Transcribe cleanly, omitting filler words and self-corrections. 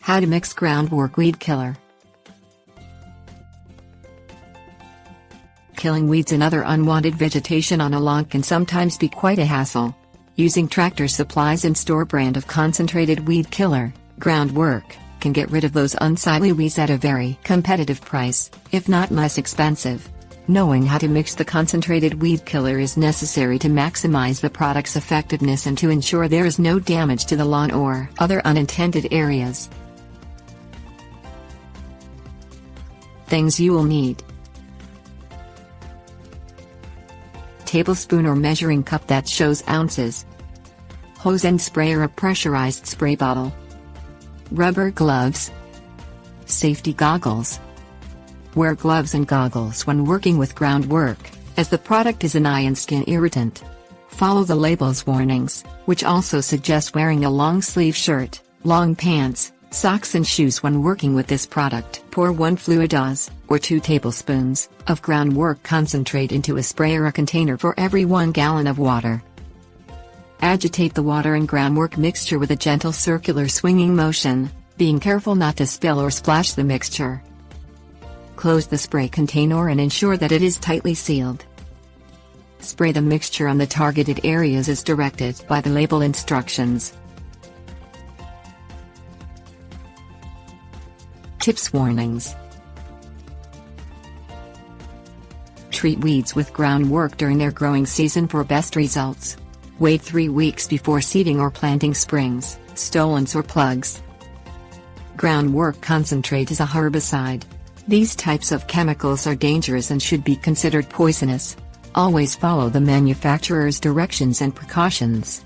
How to mix Groundwork Weed Killer. Killing weeds and other unwanted vegetation on a lawn can sometimes be quite a hassle. Using Tractor Supply's in-store brand of concentrated weed killer, Groundwork, can get rid of those unsightly weeds at a very competitive price, if not less expensive. Knowing how to mix the concentrated weed killer is necessary to maximize the product's effectiveness and to ensure there is no damage to the lawn or other unintended areas. Things you will need: tablespoon or measuring cup that shows ounces, hose and sprayer, a pressurized spray bottle, rubber gloves, safety goggles. Wear gloves and goggles when working with Groundwork, as the product is an eye and skin irritant. Follow the label's warnings, which also suggest wearing a long-sleeve shirt, long pants, socks and shoes when working with this product. Pour 1 fluid dose, or 2 tablespoons, of Groundwork concentrate into a sprayer or container for every 1 gallon of water. Agitate the water and Groundwork mixture with a gentle circular swinging motion, being careful not to spill or splash the mixture. Close the spray container and ensure that it is tightly sealed. Spray the mixture on the targeted areas as directed by the label instructions. Tips: warnings. Treat weeds with Groundwork during their growing season for best results. Wait 3 weeks before seeding or planting springs, stolons or plugs. Groundwork concentrate is a herbicide. These types of chemicals are dangerous and should be considered poisonous. Always follow the manufacturer's directions and precautions.